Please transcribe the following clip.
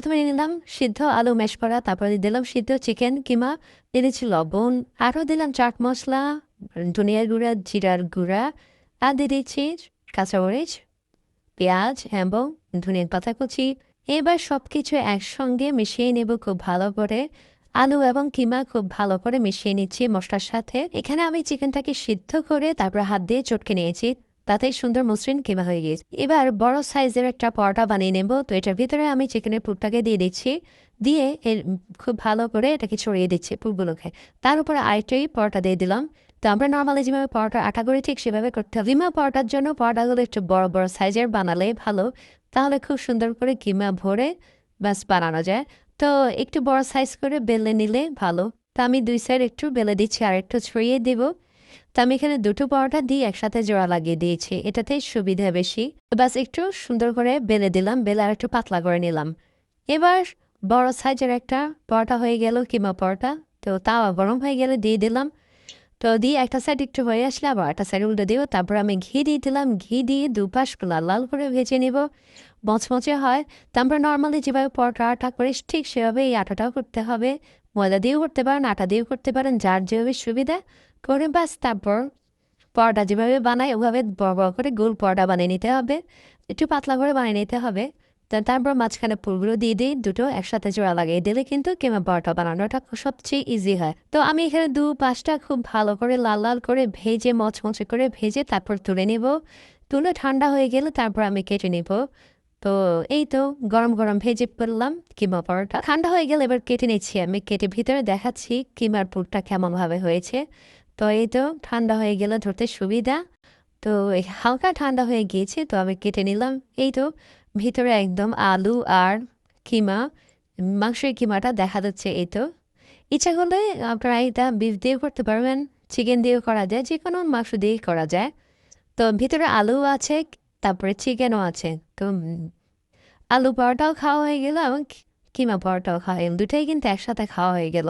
প্রথমে নিলাম সিদ্ধ আলু ম্যাশ করা, তারপরে দিলাম সিদ্ধ চিকেন কিমা, দিয়ে দিচ্ছি লবণ, আরও দিলাম চাট মশলা, ধনিয়ার গুঁড়া, জিরার গুঁড়া, আর দিয়ে দিচ্ছি কাঁচামরিচ, পেঁয়াজ এবং ধনিয়া পাতা কুচি। এবার সব কিছু একসঙ্গে মিশিয়ে নেব খুব ভালো করে। আলু এবং কিমা খুব ভালো করে মিশিয়ে নিচ্ছি মশলার সাথে। এখানে আমি চিকেনটাকে সিদ্ধ করে তারপর হাত দিয়ে চটকে নিয়েছি, তাতেই সুন্দর মসৃণ কিমা হয়ে গিয়েছে। এবার বড় সাইজের একটা পরোটা বানিয়ে নেব। তো এটার ভিতরে আমি চিকেনের পুরটাকে দিয়ে দিচ্ছি, দিয়ে খুব ভালো করে এটাকে ছড়িয়ে দিচ্ছি পুরগুলোকে। তার উপরে আরেকটাই পরোটা দিয়ে দিলাম। তো আমরা নর্মালি যেভাবে পরোটার আটা করি ঠিক সেভাবে করতে হবে। কিমা পরোটার জন্য পরোটাগুলো একটু বড় বড় সাইজের বানালে ভালো, তাহলে খুব সুন্দর করে কিমা ভরে ব্যাস বানানো যায়। তো একটু বড় সাইজ করে বেলে নিলে ভালো। তো আমি 2 সাইড একটু বেলে দিচ্ছি আর একটু ছড়িয়ে দেব। তো আমি এখানে দুটো পরোটা দিয়ে একসাথে জোড়া লাগিয়ে দিয়েছি, এটাতেই সুবিধা বেশি। তো ব্যাস একটু সুন্দর করে বেলে দিলাম, বেলে আর একটু পাতলা করে নিলাম। এবার বড় সাইজের একটা পরোটা হয়ে গেল কিমা পরোটা। তো তাওয়া গরম হয়ে গেলে দিয়ে দিলাম। তো দিয়ে একটা সাইড একটু হয়ে আসলে আবার একটা সাইড উল্টে দিব। তারপর আমি ঘি দিয়ে দিলাম, ঘি দিয়ে দুপাশ লাল লাল করে ভেজে নিব, মচমচে হয়। তারপর নর্মালি যেভাবে পরোটা আটা করে ঠিক সেভাবে এই আটাটাও করতে হবে। ময়দা দিয়েও করতে পারেন, আটা দিয়েও করতে পারেন, যার যেভাবে সুবিধা করে ব্যাস। তারপর পরোটা যেভাবে বানাই ওভাবে বড় বড় করে গোল পরোটা বানিয়ে নিতে হবে, একটু পাতলা করে বানিয়ে নিতে হবে। তারপর মাঝখানে পুরগুলো দিয়ে দিই, দুটো একসাথে জোড়া লাগিয়ে দিলে কিন্তু কিমা পরোটা বানানোটা সবচেয়ে ইজি হয়। তো আমি এখানে 2-5টা খুব ভালো করে লাল লাল করে ভেজে মচমচে করে ভেজে তারপর তুলে নেব। তুলে ঠান্ডা হয়ে গেলে তারপর আমি কেটে নেব। তো এই তো গরম গরম ভেজে ফেললাম কিমা পরোটা। ঠান্ডা হয়ে গেলে এবার কেটে নিচ্ছি, আমি কেটে ভিতরে দেখাচ্ছি কিমার পুরটা কেমনভাবে হয়েছে। তো এই তো ঠান্ডা হয়ে গেলে ধরতে সুবিধা। তো হালকা ঠান্ডা হয়ে গিয়েছে, তো আমি কেটে নিলাম। এই তো ভিতরে একদম আলু আর কিমা, মাংসের কিমাটা দেখা যাচ্ছে। এই তো ইচ্ছা করলে আপনারা এটা বিফ দিয়েও করতে পারবেন, চিকেন দিয়েও করা যায়, যে কোনো মাংস দিয়েই করা যায়। তো ভিতরে আলু আছে, তারপরে চিকেনও আছে। তো আলু পরোটাও খাওয়া হয়ে গেল এবং কিমা পরোটাও খাওয়া হয়ে গেল, দুটাই কিন্তু একসাথে খাওয়া হয়ে গেল।